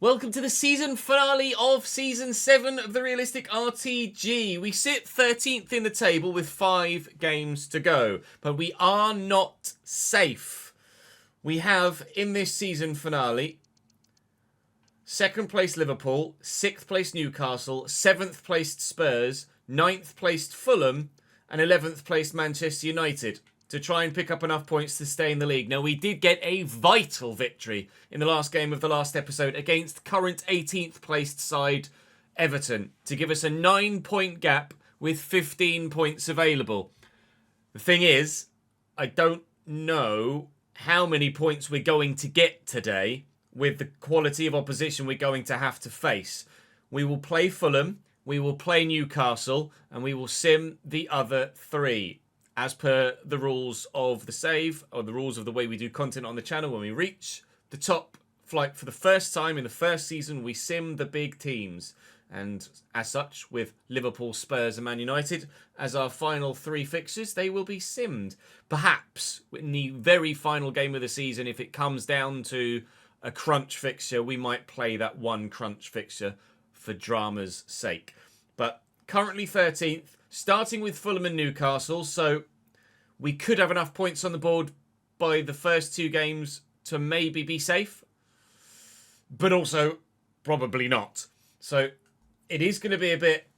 Welcome to the season finale of Season 7 of the Realistic RTG. We sit 13th in the table with 5 games to go, but we are not safe. We have, in this season finale, 2nd place Liverpool, 6th place Newcastle, 7th placed Spurs, 9th placed Fulham, and 11th placed Manchester United to try and pick up enough points to stay in the league. Now, we did get a vital victory in the last game of the last episode against current 18th placed side Everton to give us a 9-point gap with 15 points available. The thing is, I don't know how many points we're going to get today with the quality of opposition we're going to have to face. We will play Fulham, we will play Newcastle, and we will sim the other 3. As per the rules of the save, or the rules of the way we do content on the channel, when we reach the top flight for the first time in the first season, we sim the big teams. And as such, with Liverpool, Spurs and Man United as our final 3 fixtures, they will be simmed. Perhaps in the very final game of the season, if it comes down to a crunch fixture, we might play that one crunch fixture for drama's sake. But currently 13th. Starting with Fulham and Newcastle, so we could have enough points on the board by the first 2 games to maybe be safe, but also probably not. So it is going to be a bit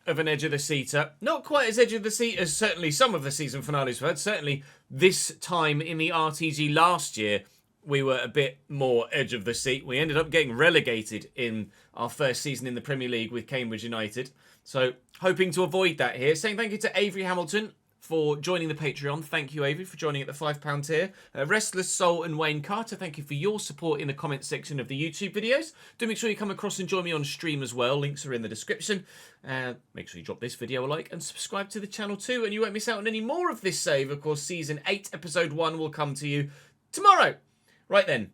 of an edge of the seater. Not quite as edge of the seat as certainly some of the season finales we've had. Certainly this time in the RTG last year, we were a bit more edge of the seat. We ended up getting relegated in our first season in the Premier League with Cambridge United. So, hoping to avoid that here. Saying thank you to Avery Hamilton for joining the Patreon. Thank you, Avery, for joining at the £5 tier. Restless Soul and Wayne Carter, thank you for your support in the comment section of the YouTube videos. Do make sure you come across and join me on stream as well. Links are in the description. Make sure you drop this video a like and subscribe to the channel too, and you won't miss out on any more of this save. Of course, Season 8, Episode 1 will come to you tomorrow. Right then.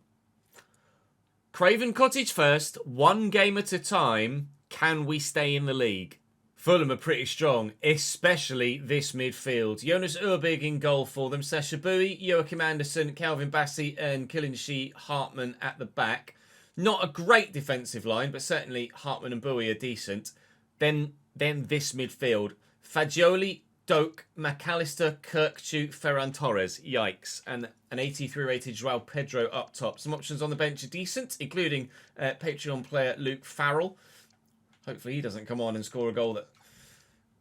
Craven Cottage first, 1 game at a time. Can we stay in the league? Fulham are pretty strong, especially this midfield. Jonas Urbig in goal for them. Sasha Bowie, Joachim Andersen, Calvin Bassey and Killenshee Hartman at the back. Not a great defensive line, but certainly Hartman and Bowie are decent. Then this midfield. Fagioli, Doak, McAllister, Kirkchu, Ferran Torres. Yikes. And an 83 rated Joao Pedro up top. Some options on the bench are decent, including Patreon player Luke Farrell. Hopefully he doesn't come on and score a goal that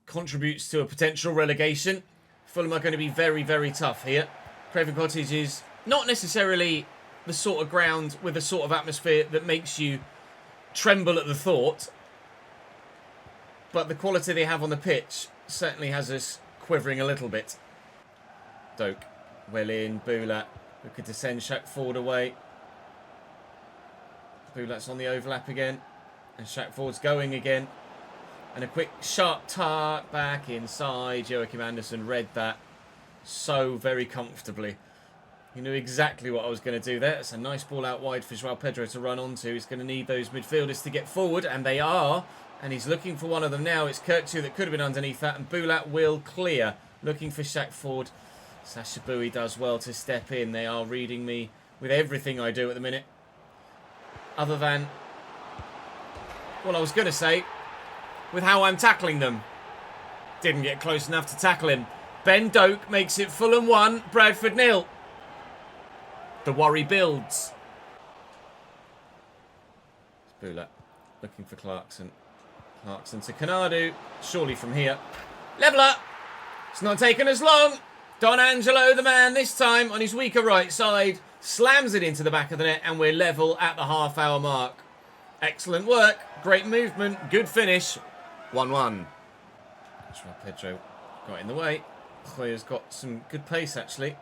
contributes to a potential relegation. Fulham are going to be very, very tough here. Craven Cottage is not necessarily the sort of ground with the sort of atmosphere that makes you tremble at the thought. But the quality they have on the pitch certainly has us quivering a little bit. Doak, well in, Bulat, looking to send Shaq Ford away. Bulat's on the overlap again. And Shaq Ford's going again. And a quick sharp tart back inside. Joachim Andersen read that so very comfortably. He knew exactly what I was going to do there. It's a nice ball out wide for Joao Pedro to run onto. He's going to need those midfielders to get forward, and they are. And he's looking for one of them now. It's Kirkchu that could have been underneath that, and Bulat will clear. Looking for Shaq Ford. Sasha Bowie does well to step in. They are reading me with everything I do at the minute. Other than, well, I was going to say, with how I'm tackling them. Didn't get close enough to tackle him. Ben Doak makes it Fulham 1, Bradford 0. The worry builds. Bulat looking for Clarkson. Clarkson to Canadu. Surely from here. Leveller. It's not taken as long. Don Angelo, the man, this time on his weaker right side. Slams it into the back of the net, and we're level at the half-hour mark. Excellent work. Great movement. Good finish. 1-1. Joao Pedro got in the way. Hoyer's got some good pace, actually.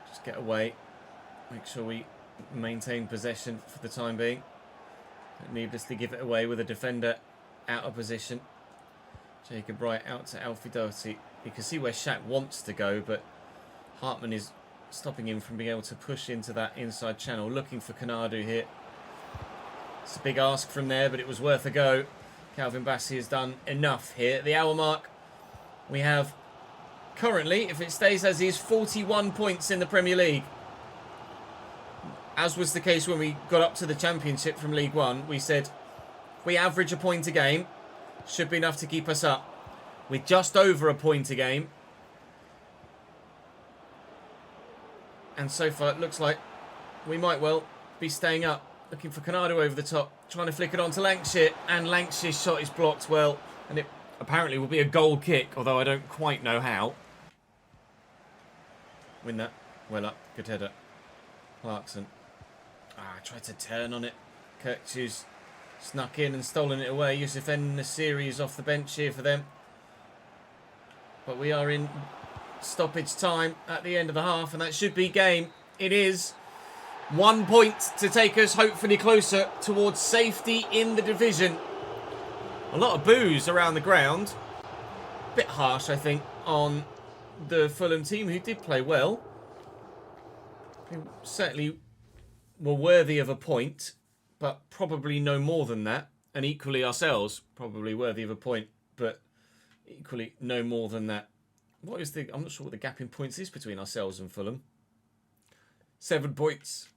Just get away. Make sure we maintain possession for the time being. Don't needlessly give it away with a defender out of position. Jacob Wright out to Alfie Doherty. You can see where Shaq wants to go, but Hartman is stopping him from being able to push into that inside channel. Looking for Canadu here. It's a big ask from there, but it was worth a go. Calvin Bassey has done enough here. At the hour mark, we have currently, if it stays as is, 41 points in the Premier League. as was the case when we got up to the Championship from League One, we said we average a point a game, should be enough to keep us up. We're just over a point a game. And so far it looks like we might well be staying up. Looking for Canado over the top, trying to flick it onto Lancashire, and Lancashire's shot is blocked well, and it apparently will be a goal kick, although I don't quite know how. Win that. Well up. Good header. Clarkson. Tried to turn on it. Kirkchu's snuck in and stolen it away. Yusuf En-Nesyri is off the bench here for them. But we are in stoppage time at the end of the half, and that should be game. It is. 1 point to take us hopefully closer towards safety in the division. A lot of boos around the ground. A bit harsh, I think, on the Fulham team, who did play well. Who certainly were worthy of a point, but probably no more than that. And equally ourselves, probably worthy of a point, but equally no more than that. What is the... I'm not sure what the gap in points is between ourselves and Fulham. 7 points.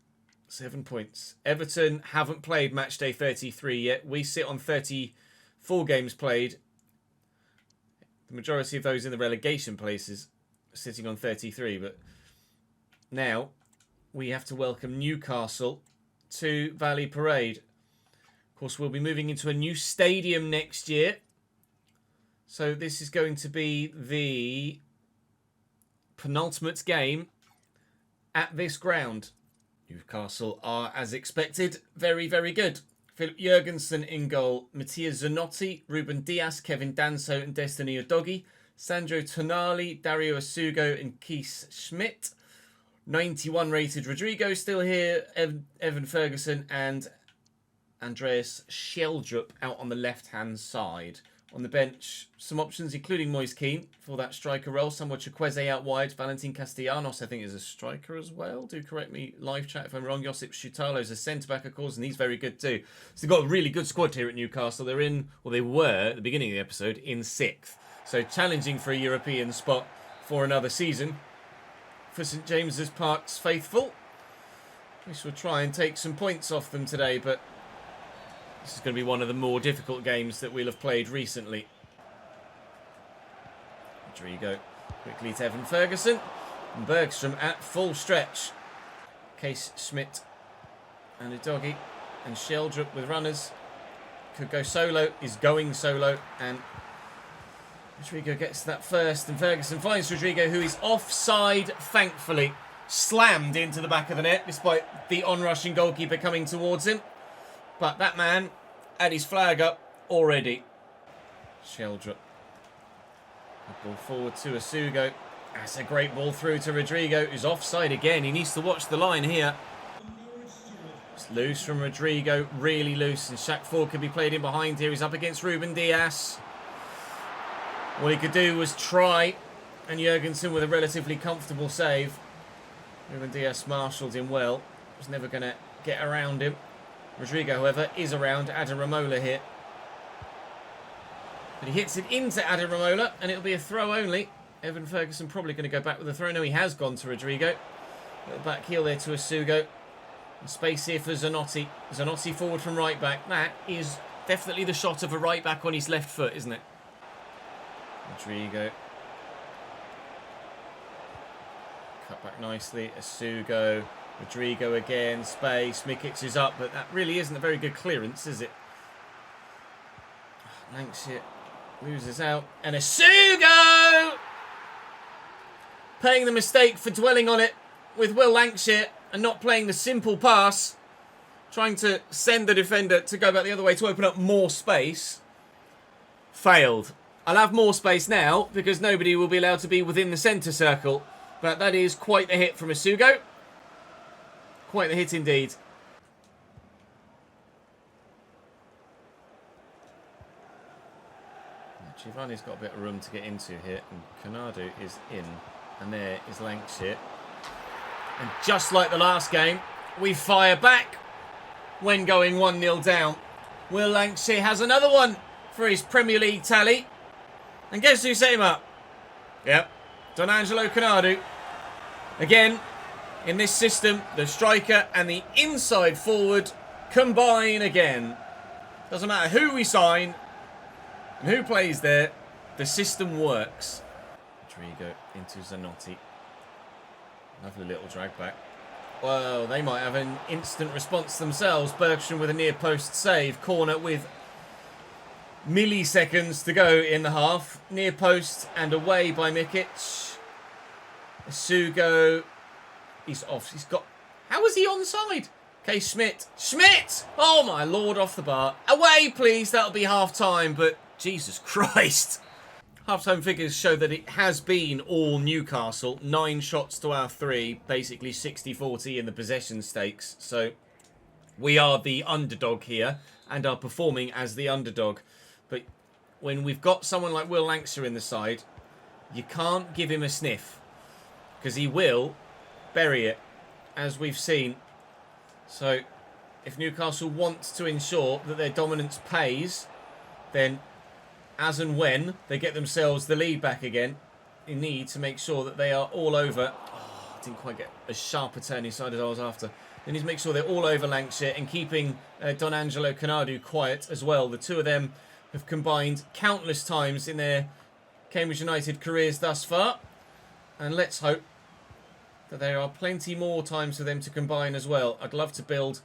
7 points. Everton haven't played match day 33 yet. We sit on 34 games played. The majority of those in the relegation places are sitting on 33. But now we have to welcome Newcastle to Valley Parade. Of course, we'll be moving into a new stadium next year. So this is going to be the penultimate game at this ground. Newcastle are, as expected, very, very good. Philip Jurgensen in goal. Matthias Zanotti, Ruben Dias, Kevin Danso and Destiny Udogie. Sandro Tonali, Dario Asugo and Keith Schmidt. 91 rated Rodrigo still here. Evan Ferguson and Andreas Sheldrup out on the left-hand side. On the bench, some options, including Moise Keane for that striker role. Samuel Chukwueze out wide. Valentin Castellanos, I think, is a striker as well. Do correct me, live chat, if I'm wrong. Josip Shutalo is a centre-back, of course, and he's very good too. So they've got a really good squad here at Newcastle. They're in, well, they were, at the beginning of the episode, in 6th. So challenging for a European spot for another season. For St James's Park's faithful, we shall try and take some points off them today, but this is going to be one of the more difficult games that we'll have played recently. Rodrigo quickly to Evan Ferguson. And Bergstrom at full stretch. Case Schmidt and Udogie and Sheldrup with runners. Could go solo, is going solo, and Rodrigo gets that first, and Ferguson finds Rodrigo, who is offside, thankfully. Slammed into the back of the net, despite the onrushing goalkeeper coming towards him. But that man had his flag up already. Sheldrup. Ball forward to Asugo. That's a great ball through to Rodrigo, who's offside again. He needs to watch the line here. It's loose from Rodrigo, really loose. And Shaq Ford could be played in behind here. He's up against Ruben Dias. All he could do was try. And Jurgensen with a relatively comfortable save. Ruben Dias marshalled him well. Was never going to get around him. Rodrigo, however, is around Adam Ramola here. But he hits it into Adam Ramola, and it'll be a throw only. Evan Ferguson probably going to go back with a throw. No, he has gone to Rodrigo. Little back heel there to Asugo. And space here for Zanotti. Zanotti forward from right back. That is definitely the shot of a right back on his left foot, isn't it? Rodrigo. Cut back nicely. Asugo. Rodrigo again, space, Mikic is up, but that really isn't a very good clearance, is it? Lancashire loses out, and Asugo! Paying the mistake for dwelling on it with Will Lancashire and not playing the simple pass, trying to send the defender to go back the other way to open up more space. Failed. I'll have more space now because nobody will be allowed to be within the centre circle, but that is quite the hit from Asugo. Quite the hit indeed. Giovanni's got a bit of room to get into here, and Canado is in, and there is Lancashire. And just like the last game, we fire back when going 1-0 down. Will Lancashire has another one for his Premier League tally. And guess who set him up? Yep, Don Angelo Canado. Again, In this system, the striker and the inside forward combine again. Doesn't matter who we sign and who plays there, the system works. Rodrigo into Zanotti. Lovely little drag back. Well, they might have an instant response themselves. Bergstrom with a near post save. Corner with milliseconds to go in the half. Near post and away by Mikic. Sugo. He's off. He's got... How was he onside? Okay, Schmidt. Schmidt! Oh, my Lord, off the bar. Away, please. That'll be half-time, but Jesus Christ. Half-time figures show that it has been all Newcastle. 9 shots to our 3. Basically 60-40 in the possession stakes. So we are the underdog here and are performing as the underdog. But when we've got someone like Will Lancashire in the side, you can't give him a sniff. Because he will bury it, as we've seen. So if Newcastle wants to ensure that their dominance pays, then as and when they get themselves the lead back again, they need to make sure that they are all over. Oh, I didn't quite get as sharp a turn inside as I was after. They need to make sure they're all over Lancashire and keeping Don Angelo Canadu quiet as well. The two of them have combined countless times in their Cambridge United careers thus far. And let's hope that there are plenty more times for them to combine as well. I'd love to build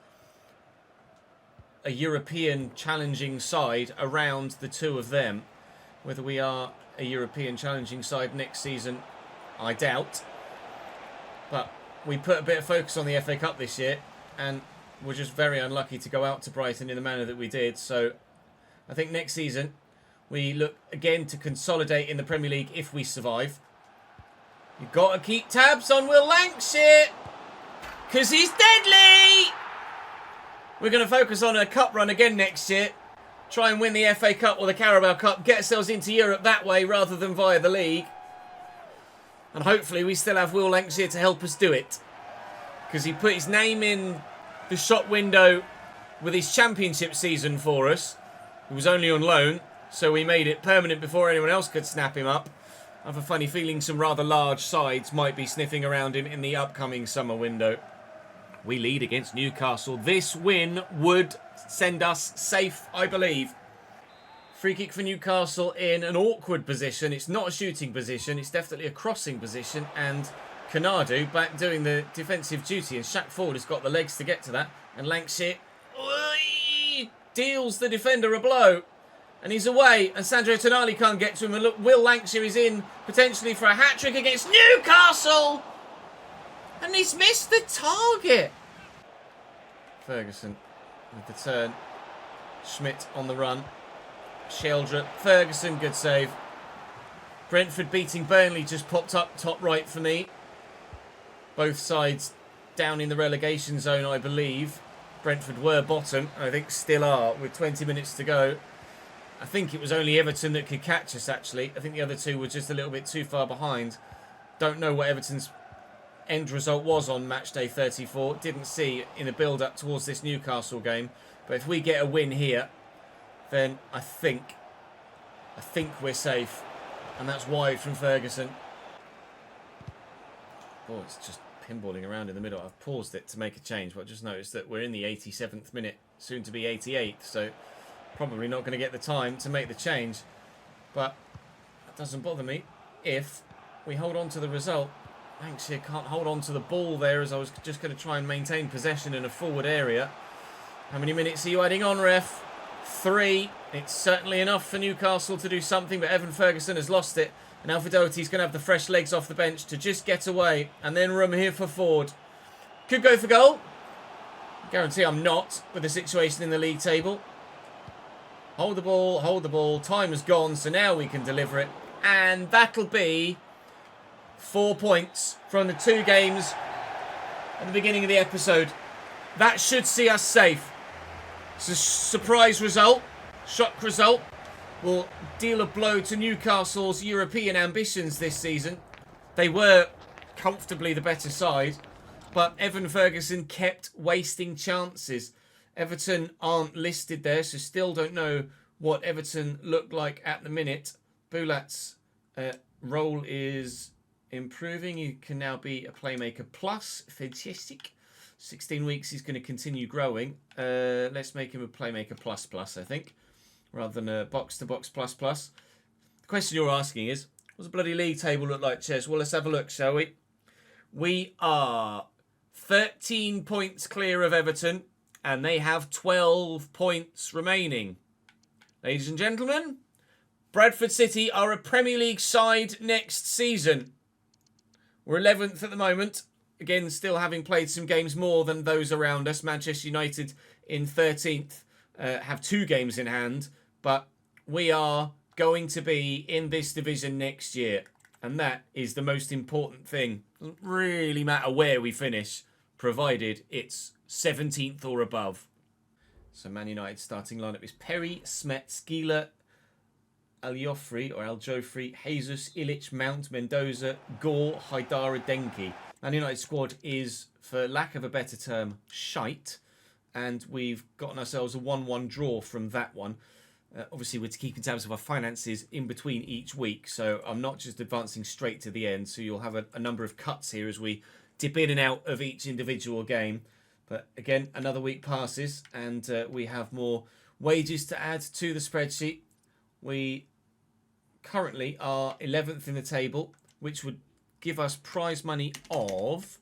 a European challenging side around the two of them. Whether we are a European challenging side next season, I doubt. But we put a bit of focus on the FA Cup this year, and we're just very unlucky to go out to Brighton in the manner that we did. So I think next season we look again to consolidate in the Premier League if we survive. You've got to keep tabs on Will Lancashire, because he's deadly! We're going to focus on a cup run again next year. Try and win the FA Cup or the Carabao Cup. Get ourselves into Europe that way rather than via the league. And hopefully we still have Will Lancashire to help us do it. Because he put his name in the shop window with his championship season for us. He was only on loan, so we made it permanent before anyone else could snap him up. I have a funny feeling some rather large sides might be sniffing around him in the upcoming summer window. We lead against Newcastle. This win would send us safe, I believe. Free kick for Newcastle in an awkward position. It's not a shooting position. It's definitely a crossing position. And Canadu back doing the defensive duty. And Shaq Ford has got the legs to get to that. And Lancashire deals the defender a blow. And he's away. And Sandro Tonali can't get to him. And look, Will Lancashire is in potentially for a hat-trick against Newcastle. And he's missed the target. Ferguson with the turn. Schmidt on the run. Sheldra. Ferguson, good save. Brentford beating Burnley just popped up top right for me. Both sides down in the relegation zone, I believe. Brentford were bottom, and I think still are, with 20 minutes to go. I think it was only Everton that could catch us, actually. I think the other two were just a little bit too far behind. Don't know what Everton's end result was on match day 34. Didn't see in the build-up towards this Newcastle game. But if we get a win here, then I think we're safe. And that's wide from Ferguson. Oh, it's just pinballing around in the middle. I've paused it to make a change, but I just noticed that we're in the 87th minute, soon to be 88th. So probably not going to get the time to make the change. But that doesn't bother me if we hold on to the result. Lancashire can't hold on to the ball there, as I was just going to try and maintain possession in a forward area. How many minutes are you adding on, ref? 3. It's certainly enough for Newcastle to do something, but Evan Ferguson has lost it. And Alfred Doherty's going to have the fresh legs off the bench to just get away. And then room here for Ford. Could go for goal. Guarantee I'm not with the situation in the league table. Hold the ball, hold the ball. Time has gone, so now we can deliver it. And that'll be 4 points from the 2 games at the beginning of the episode. That should see us safe. It's a surprise result, shock result. Will deal a blow to Newcastle's European ambitions this season. They were comfortably the better side, but Evan Ferguson kept wasting chances. Everton aren't listed there, so still don't know what Everton look like at the minute. Bulat's role is improving. He can now be a Playmaker Plus. Fantastic. 16 weeks, he's going to continue growing. Let's make him a Playmaker Plus Plus, I think, rather than a box-to-box Plus Plus. The question you're asking is, what's the bloody league table look like, Ches? Well, let's have a look, shall we? We are 13 points clear of Everton, and they have 12 points remaining. Ladies and gentlemen, Bradford City are a Premier League side next season. We're 11th at the moment. Again, still having played some games more than those around us. Manchester United in 13th have 2 games in hand. But we are going to be in this division next year. And that is the most important thing. Doesn't really matter where we finish, provided it's 17th or above. So Man United starting lineup is Perry, Smets, Gila, Aljofri, Jesus, Ilic, Mount, Mendoza, Gore, Haidara, Denki. Man United squad is, for lack of a better term, shite. And we've gotten ourselves a 1-1 draw from that one. Obviously, we're keeping tabs of our finances in between each week. So I'm not just advancing straight to the end. So you'll have a number of cuts here as we dip in and out of each individual game. But again, another week passes and we have more wages to add to the spreadsheet. We currently are 11th in the table, which would give us prize money of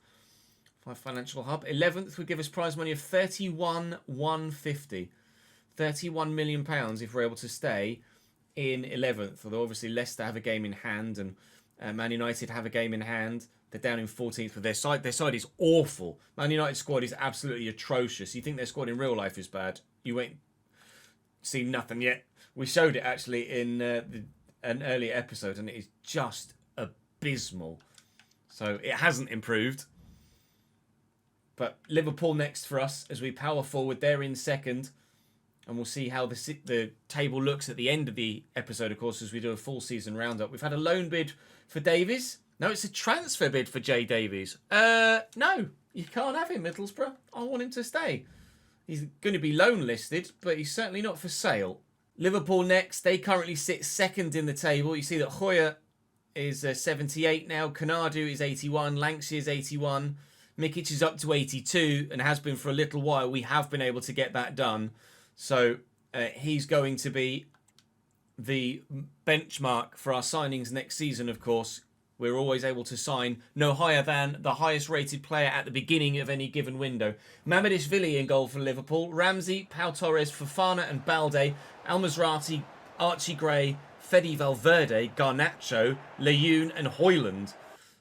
Financial Hub. 11th would give us prize money of 31,150. 31 million pounds if we're able to stay in 11th. Although obviously Leicester have a game in hand and Man United have a game in hand. They're down in 14th with their side. Their side is awful. Man United squad is absolutely atrocious. You think their squad in real life is bad? You ain't seen nothing yet. We showed it actually in an earlier episode and it is just abysmal. So it hasn't improved. But Liverpool next for us as we power forward. They're in second. And we'll see how the table looks at the end of the episode, of course, as we do a full season roundup. We've had a loan bid for Davies. No, it's a transfer bid for Jay Davies. No, you can't have him, Middlesbrough. I want him to stay. He's going to be loan listed, but he's certainly not for sale. Liverpool next. They currently sit second in the table. You see that Hoyer is 78 now. Kanadu is 81. Lanksy is 81. Mikic is up to 82 and has been for a little while. We have been able to get that done. So he's going to be the benchmark for our signings next season, of course. We're always able to sign no higher than the highest rated player at the beginning of any given window. Mamadishvili in goal for Liverpool. Ramsey, Pau Torres, Fofana and Balde. Al-Mazrati, Archie Gray, Fede Valverde, Garnacho, Leyoun and Hoyland.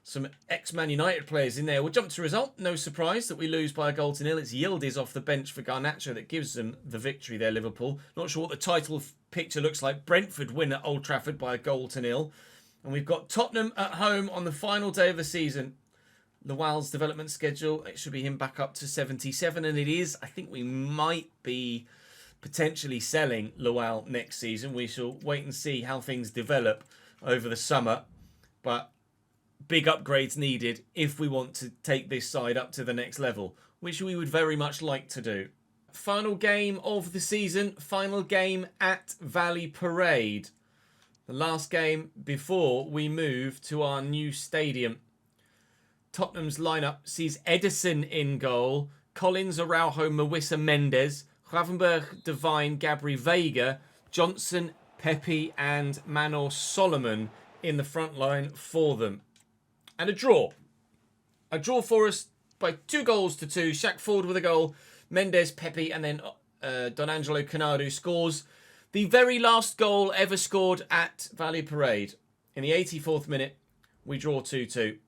Some ex-Man United players in there. We'll jump to result. No surprise that we lose by a goal to nil. It's Yildiz off the bench for Garnacho that gives them the victory there, Liverpool. Not sure what the title picture looks like. Brentford win at Old Trafford by a goal to nil. And we've got Tottenham at home on the final day of the season. Lawal's development schedule, it should be him back up to 77. And it is. I think we might be potentially selling Lawal next season. We shall wait and see how things develop over the summer. But big upgrades needed if we want to take this side up to the next level, which we would very much like to do. Final game of the season, final game at Valley Parade. The last game before we move to our new stadium. Tottenham's lineup sees Edison in goal, Collins, Araujo, Mawissa, Mendes, Gravenberg, Devine, Gabri, Vega, Johnson, Pepe and Manor Solomon in the front line for them. And a draw. A draw for us by 2-2. Shaq Ford with a goal. Mendes, Pepe, and then Don Angelo Canadu scores the very last goal ever scored at Valley Parade. In the 84th minute, we draw 2-2.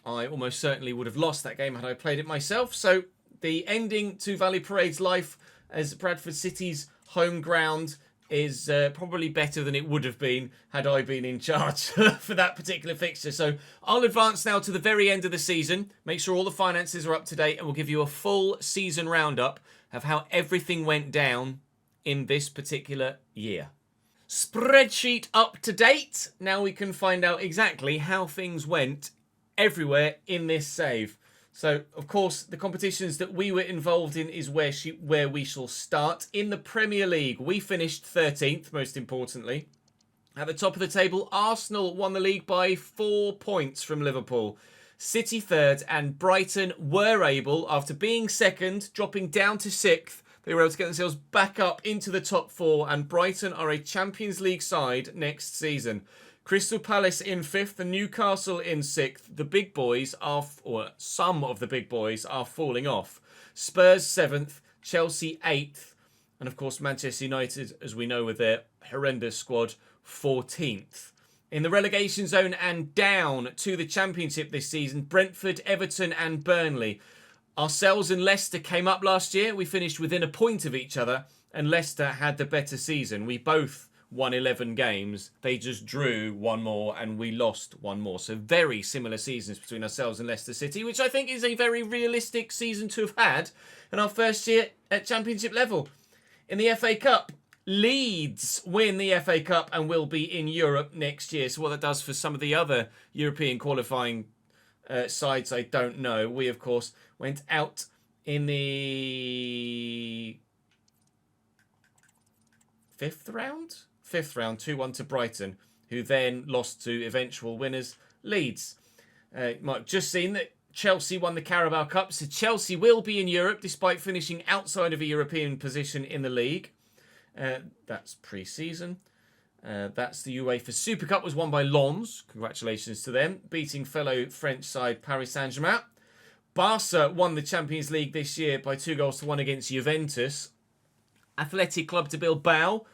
I almost certainly would have lost that game had I played it myself. So the ending to Valley Parade's life as Bradford City's home ground is probably better than it would have been had I been in charge for that particular fixture. So I'll advance now to the very end of the season, make sure all the finances are up to date, and we'll give you a full season roundup of how everything went down in this particular year. Spreadsheet up to date. Now we can find out exactly how things went everywhere in this save. So, of course, the competitions that we were involved in is where we shall start. In the Premier League, we finished 13th, most importantly. At the top of the table, Arsenal won the league by 4 points from Liverpool. City third, and Brighton were able, after being second, dropping down to sixth, they were able to get themselves back up into the top four, and Brighton are a Champions League side next season. Crystal Palace in fifth and Newcastle in sixth. The big boys are, or some of the big boys are falling off. Spurs seventh, Chelsea eighth, and of course Manchester United, as we know with their horrendous squad, 14th. In the relegation zone and down to the Championship this season, Brentford, Everton and Burnley. Ourselves and Leicester came up last year. We finished within a point of each other, and Leicester had the better season. We both won 11 games. They just drew one more and we lost one more. So very similar seasons between ourselves and Leicester City, which I think is a very realistic season to have had in our first year at Championship level. In the FA Cup, Leeds win the FA Cup and will be in Europe next year. So what that does for some of the other European qualifying sides, I don't know. We, of course, went out in the fifth round, 2-1 to Brighton, who then lost to eventual winners, Leeds. You might have just seen that Chelsea won the Carabao Cup, so Chelsea will be in Europe despite finishing outside of a European position in the league. That's pre-season. That's the UEFA Super Cup, was won by Lens. Congratulations to them, beating fellow French side Paris Saint-Germain. Barca won the Champions League this year by 2-1 against Juventus. Athletic Club de Bilbao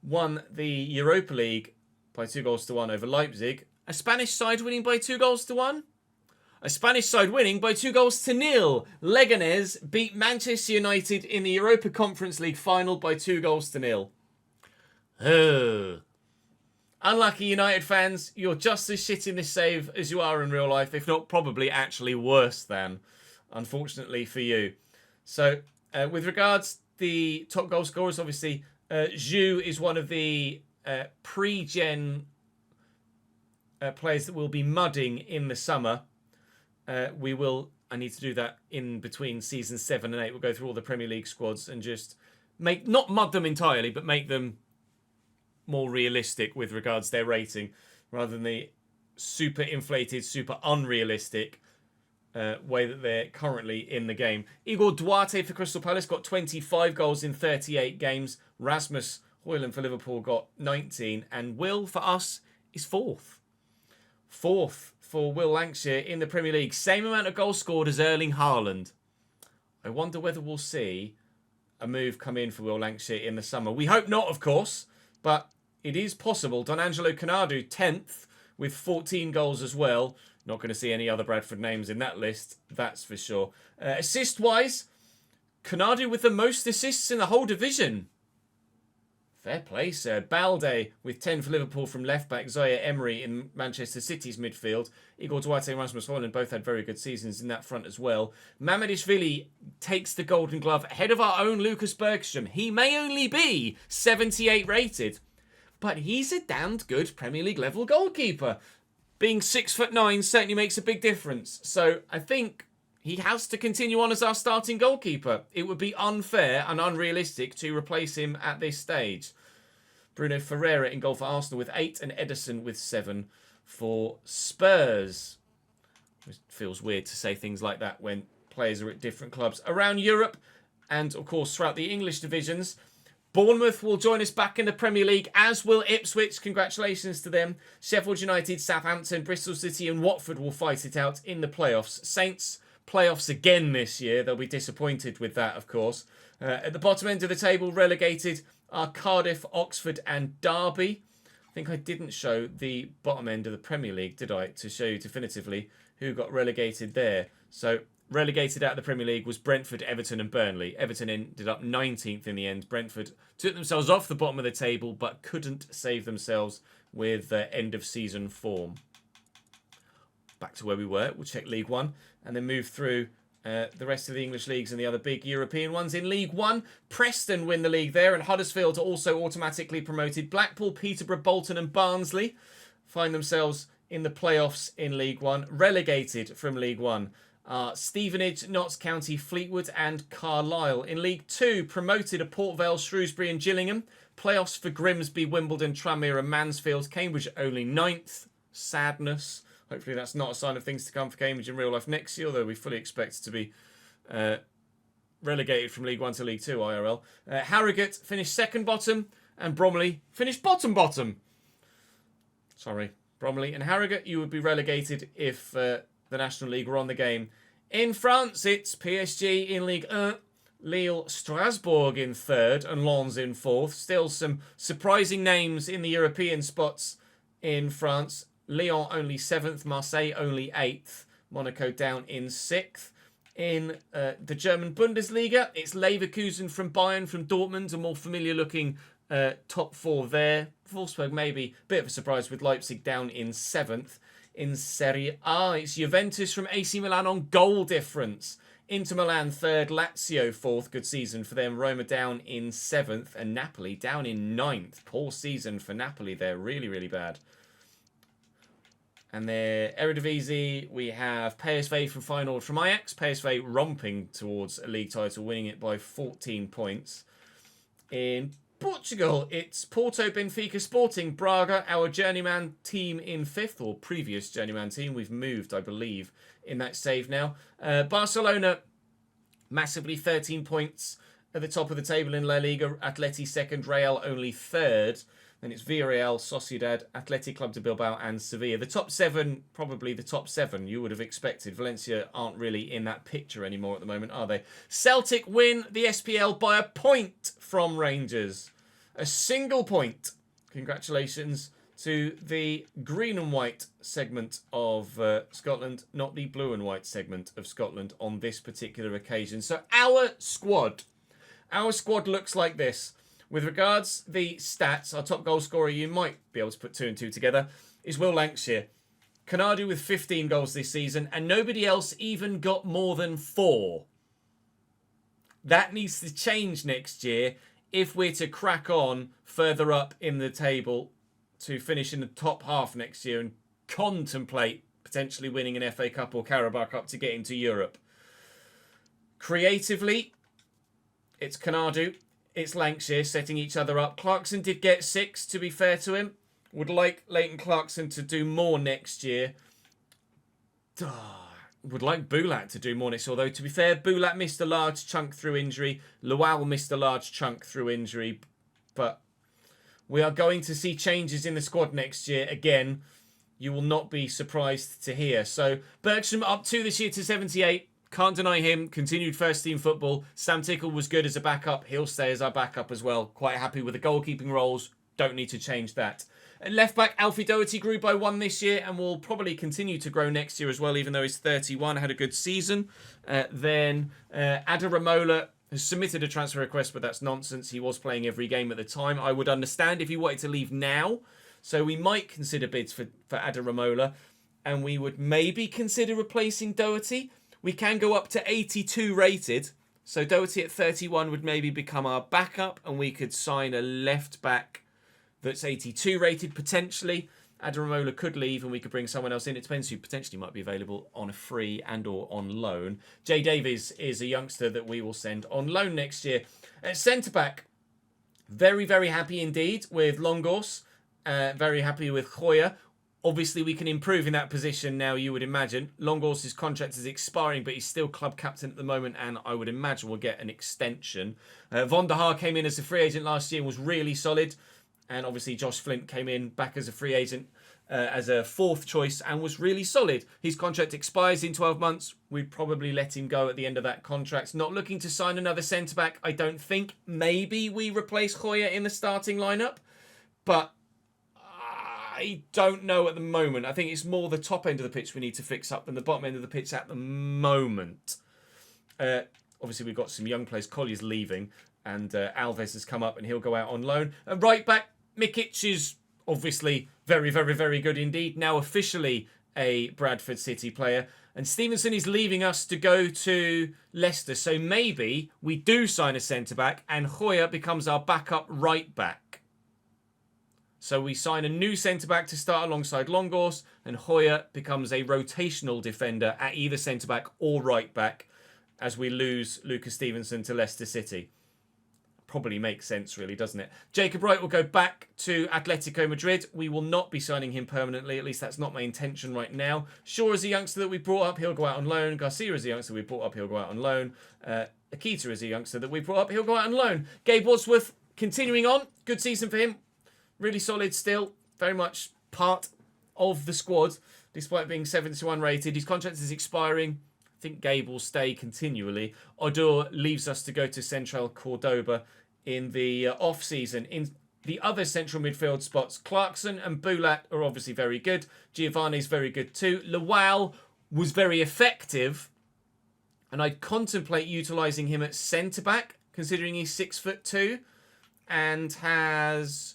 won the Europa League by 2-1 over Leipzig. A Spanish side winning by 2-1. A Spanish side winning by 2-0. Leganés beat Manchester United in the Europa Conference League final by 2-0. Unlucky United fans, you're just as shit in this save as you are in real life, if not probably actually worse than, unfortunately for you. So, with regards to the top goal scorers, obviously, Zhu is one of the pre-gen players that will be mudding in the summer. I need to do that in between seasons 7 and 8. We'll go through all the Premier League squads and just not mud them entirely, but make them more realistic with regards to their rating, rather than the super inflated, super unrealistic way that they're currently in the game. Igor Duarte for Crystal Palace got 25 goals in 38 games. Rasmus Højlund for Liverpool got 19. And Will, for us, is fourth. Fourth for Will Lancashire in the Premier League. Same amount of goals scored as Erling Haaland. I wonder whether we'll see a move come in for Will Lancashire in the summer. We hope not, of course, but it is possible. Donangelo Canadu, 10th, with 14 goals as well. Not going to see any other Bradford names in that list, that's for sure. Assist-wise, Canadu with the most assists in the whole division. Fair play, sir. Balde with 10 for Liverpool from left-back. Zaire Emery in Manchester City's midfield. Igor Duarte and Rasmus Højlund both had very good seasons in that front as well. Mamadishvili takes the Golden Glove ahead of our own Lucas Bergstrom. He may only be 78 rated, but he's a damned good Premier League level goalkeeper. Being 6'9" certainly makes a big difference. So I think he has to continue on as our starting goalkeeper. It would be unfair and unrealistic to replace him at this stage. Bruno Ferreira in goal for Arsenal with 8 and Ederson with 7 for Spurs. It feels weird to say things like that when players are at different clubs around Europe and, of course, throughout the English divisions. Bournemouth will join us back in the Premier League, as will Ipswich. Congratulations to them. Sheffield United, Southampton, Bristol City and Watford will fight it out in the playoffs. Saints, playoffs again this year. They'll be disappointed with that, of course. At the bottom end of the table, relegated are Cardiff, Oxford and Derby. I think I didn't show the bottom end of the Premier League, did I? To show you definitively who got relegated there. So relegated out of the Premier League was Brentford, Everton and Burnley. Everton ended up 19th in the end. Brentford took themselves off the bottom of the table but couldn't save themselves with end of season form. Back to where we were. We'll check League One and then move through the rest of the English leagues and the other big European ones. In League One, Preston win the league there and Huddersfield are also automatically promoted. Blackpool, Peterborough, Bolton and Barnsley find themselves in the playoffs in League One. Relegated from League One Stevenage, Notts County, Fleetwood and Carlisle. In League 2, promoted are Port Vale, Shrewsbury and Gillingham. Playoffs for Grimsby, Wimbledon, Tranmere and Mansfield. Cambridge only 9th. Sadness. Hopefully that's not a sign of things to come for Cambridge in real life next year, although we fully expect to be relegated from League 1 to League 2 IRL. Harrogate finished second bottom and Bromley finished bottom. Sorry, Bromley and Harrogate, you would be relegated if the National League were on the game. In France, it's PSG in Ligue 1, Lille, Strasbourg in third and Lens in fourth. Still some surprising names in the European spots in France. Lyon only 7th, Marseille only 8th, Monaco down in 6th. In the German Bundesliga, it's Leverkusen from Bayern, from Dortmund, a more familiar looking top 4 there. Wolfsburg maybe a bit of a surprise with Leipzig down in 7th. In Serie A, it's Juventus from AC Milan on goal difference. Inter Milan 3rd, Lazio 4th, good season for them. Roma down in 7th and Napoli down in 9th. Poor season for Napoli, they're really, really bad. And there, Eredivisie, we have PSV from Feyenoord from Ajax. PSV romping towards a league title, winning it by 14 points. In Portugal, it's Porto, Benfica, Sporting, Braga, our journeyman team in 5th, or previous journeyman team. We've moved, I believe, in that save now. Barcelona, massively 13 points at the top of the table in La Liga. Atleti 2nd, Real only 3rd. Then it's Villarreal, Sociedad, Athletic Club de Bilbao and Sevilla. The top 7, probably the top 7 you would have expected. Valencia aren't really in that picture anymore at the moment, are they? Celtic win the SPL by a point from Rangers. A single point. Congratulations to the green and white segment of Scotland, not the blue and white segment of Scotland on this particular occasion. So our squad looks like this. With regards the stats, our top goal scorer, you might be able to put 2 and 2 together, is Will Lancashire. Canadu with 15 goals this season, and nobody else even got more than 4. That needs to change next year if we're to crack on further up in the table to finish in the top half next year and contemplate potentially winning an FA Cup or Carabao Cup to get into Europe. Creatively, it's Canadu. It's Lancashire setting each other up. Clarkson did get 6, to be fair to him. Would like Leighton Clarkson to do more next year. Would like Boulat to do more next year. Although, to be fair, Boulat missed a large chunk through injury. Lual missed a large chunk through injury. But we are going to see changes in the squad next year. Again, you will not be surprised to hear. So, Bergstrom up 2 this year to 78. Can't deny him. Continued first team football. Sam Tickle was good as a backup. He'll stay as our backup as well. Quite happy with the goalkeeping roles. Don't need to change that. At left back, Alfie Doherty grew by 1 this year and will probably continue to grow next year as well, even though he's 31. Had a good season. Then Ada Ramola has submitted a transfer request, but that's nonsense. He was playing every game at the time. I would understand if he wanted to leave now. So we might consider bids for Ada Ramola. And we would maybe consider replacing Doherty. We can go up to 82 rated. So Doherty at 31 would maybe become our backup. And we could sign a left back that's 82 rated potentially. Adaramola could leave and we could bring someone else in. It depends who potentially might be available on a free and or on loan. Jay Davies is a youngster that we will send on loan next year. At centre-back, very, very happy indeed with Longos. Very happy with Hoyer. Obviously, we can improve in that position now, you would imagine. Longos' contract is expiring, but he's still club captain at the moment, and I would imagine we'll get an extension. Von der Haar came in as a free agent last year and was really solid. And obviously, Josh Flint came in back as a free agent as a 4th choice and was really solid. His contract expires in 12 months. We'd probably let him go at the end of that contract. Not looking to sign another centre-back, I don't think. Maybe we replace Hoyer in the starting lineup, but I don't know at the moment. I think it's more the top end of the pitch we need to fix up than the bottom end of the pitch at the moment. Obviously, we've got some young players. Collier's leaving, and Alves has come up, and he'll go out on loan. Right back, Mikic is obviously very, very, very good indeed. Now officially a Bradford City player. And Stevenson is leaving us to go to Leicester. So maybe we do sign a centre-back, and Hoyer becomes our backup right back. So we sign a new centre-back to start alongside Longos, and Hoyer becomes a rotational defender at either centre-back or right-back as we lose Lucas Stevenson to Leicester City. Probably makes sense, really, doesn't it? Jacob Wright will go back to Atletico Madrid. We will not be signing him permanently. At least that's not my intention right now. Shaw is a youngster that we brought up. He'll go out on loan. Garcia is a youngster we brought up. He'll go out on loan. Akita is a youngster that we brought up. He'll go out on loan. Gabe Wadsworth continuing on. Good season for him. Really solid still. Very much part of the squad, despite being 71 rated. His contract is expiring. I think Gabe will stay continually. Odor leaves us to go to Central Cordoba in the off-season. In the other central midfield spots, Clarkson and Bulat are obviously very good. Giovanni's very good too. Lawal was very effective, and I'd contemplate utilising him at centre-back, considering he's 6'2" and has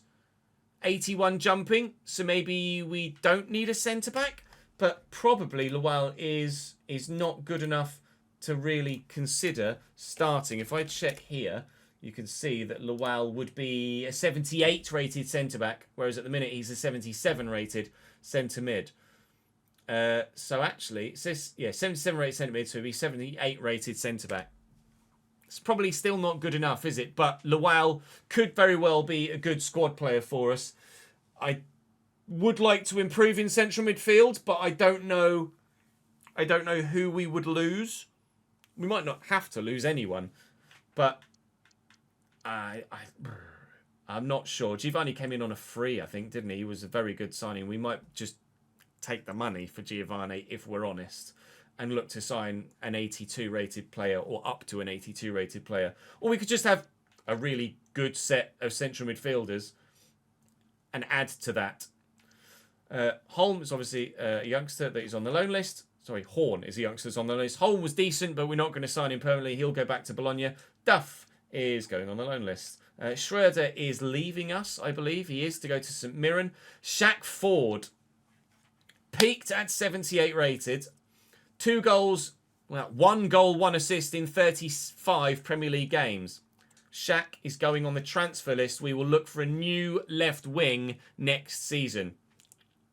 81 jumping, so maybe we don't need a centre-back, but probably Lawal is not good enough to really consider starting. If I check here, you can see that Lawal would be a 78 rated centre-back, whereas at the minute he's a 77 rated centre-mid. So actually, it says, 77 rated centre-mid, so he'd be 78 rated centre-back. It's probably still not good enough, is it? But Lawal could very well be a good squad player for us. I would like to improve in central midfield, but I don't know who we would lose. We might not have to lose anyone, but I'm not sure. Giovanni came in on a free, I think, didn't he? He was a very good signing. We might just take the money for Giovanni, if we're honest, and look to sign an 82 rated player or up to an 82 rated player. Or we could just have a really good set of central midfielders and add to that. Holm is obviously a youngster that is on the loan list. Sorry, Horn is a youngster that's on the loan list. Holm was decent, but we're not going to sign him permanently. He'll go back to Bologna. Duff is going on the loan list. Schroeder is leaving us, I believe. He is to go to St Mirren. Shaq Ford peaked at 78 rated. 2 goals, 1 goal, 1 assist in 35 Premier League games. Shaq is going on the transfer list. We will look for a new left wing next season.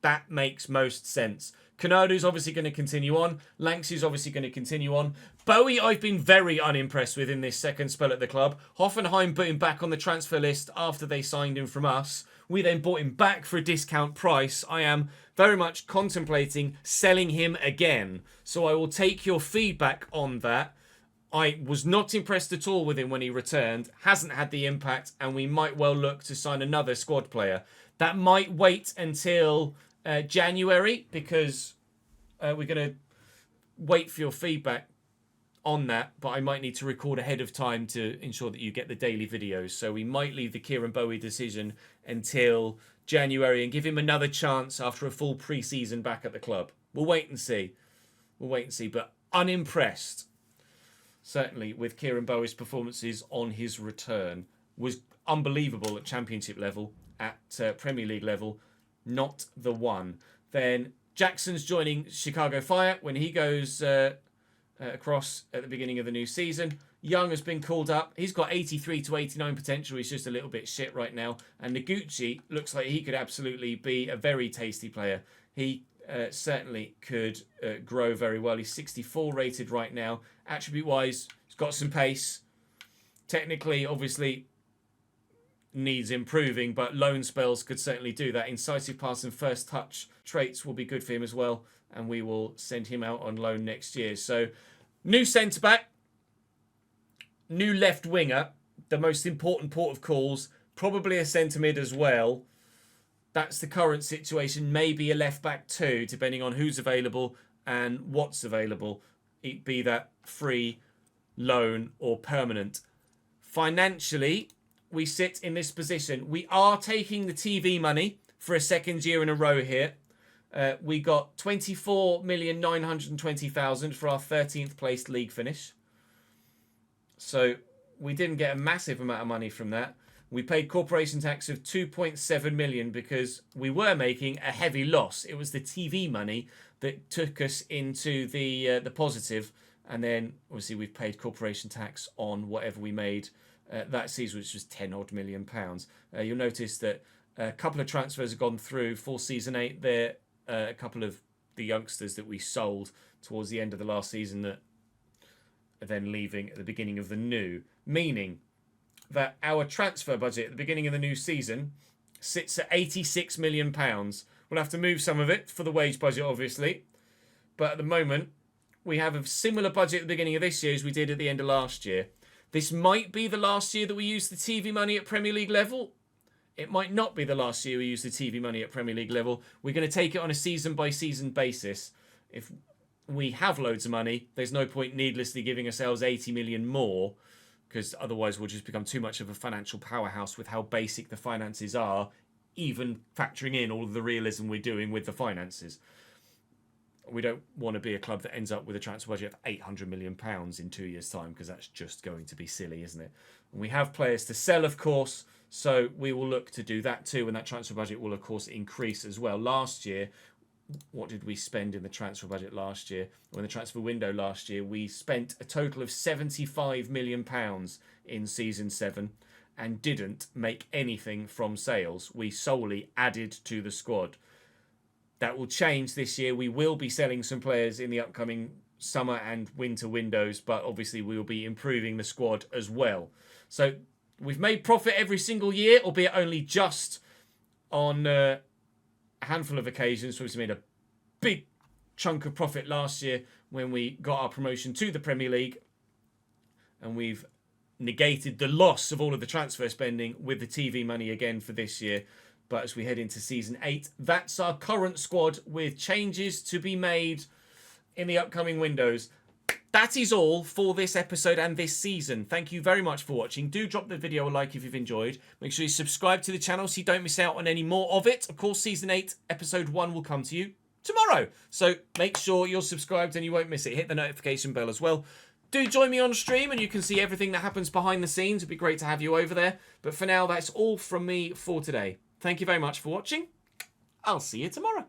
That makes most sense. Canardo's obviously going to continue on. Lanxey's obviously going to continue on. Bowie, I've been very unimpressed with in this second spell at the club. Hoffenheim put him back on the transfer list after they signed him from us. We then bought him back for a discount price. I am very much contemplating selling him again. So I will take your feedback on that. I was not impressed at all with him when he returned. Hasn't had the impact, and we might well look to sign another squad player. That might wait until January, because we're going to wait for your feedback on that, but I might need to record ahead of time to ensure that you get the daily videos. So we might leave the Kieran Bowie decision until January and give him another chance after a full pre-season back at the club. We'll wait and see. But unimpressed, certainly, with Kieran Bowie's performances on his return. Was unbelievable at Championship level, at Premier League level. Not the one. Then Jackson's joining Chicago Fire when he goes across at the beginning of the new season. Young has been called up. He's got 83 to 89 potential. He's just a little bit shit right now. And Noguchi looks like he could absolutely be a very tasty player. He certainly could grow very well. He's 64 rated right now. Attribute-wise, he's got some pace. Technically, obviously, needs improving, but loan spells could certainly do that. Incisive pass and first touch traits will be good for him as well, and we will send him out on loan next year. So, new centre-back, new left winger, the most important port of calls, probably a centre-mid as well. That's the current situation. Maybe a left-back too, depending on who's available and what's available, be that free, loan or permanent. Financially, we sit in this position. We are taking the TV money for a second year in a row here. We got 24,920,000 for our 13th placed league finish. So we didn't get a massive amount of money from that. We paid corporation tax of 2.7 million because we were making a heavy loss. It was the TV money that took us into the positive. And then obviously we've paid corporation tax on whatever we made that season, which was 10 odd million pounds. You'll notice that A couple of transfers have gone through for season 8. There a couple of the youngsters that we sold towards the end of the last season that are then leaving at the beginning of the new, meaning that our transfer budget at the beginning of the new season sits at £86 million. We'll have to move some of it for the wage budget, obviously, but at the moment we have a similar budget at the beginning of this year as we did at the end of last year. This might be the last year that we use the TV money at Premier League level. It might not be the last year we use the TV money at Premier League level. We're going to take it on a season-by-season basis. If we have loads of money, there's no point needlessly giving ourselves 80 million more, because otherwise we'll just become too much of a financial powerhouse with how basic the finances are, even factoring in all of the realism we're doing with the finances. We don't want to be a club that ends up with a transfer budget of £800 million in 2 years' time, because that's just going to be silly, isn't it? And we have players to sell, of course, so we will look to do that too, and that transfer budget will, of course, increase as well. Last year, what did we spend in the transfer budget last year? Or in the transfer window last year, we spent a total of £75 million in Season 7 and didn't make anything from sales. We solely added to the squad. That will change this year. We will be selling some players in the upcoming summer and winter windows, but obviously we will be improving the squad as well. So we've made profit every single year, albeit only just on a handful of occasions. So we made a big chunk of profit last year when we got our promotion to the Premier League, and we've negated the loss of all of the transfer spending with the TV money again for this year. But as we head into Season 8, that's our current squad with changes to be made in the upcoming windows. That is all for this episode and this season. Thank you very much for watching. Do drop the video a like if you've enjoyed. Make sure you subscribe to the channel so you don't miss out on any more of it. Of course, Season 8, Episode 1 will come to you tomorrow. So make sure you're subscribed and you won't miss it. Hit the notification bell as well. Do join me on stream and you can see everything that happens behind the scenes. It'd be great to have you over there. But for now, that's all from me for today. Thank you very much for watching. I'll see you tomorrow.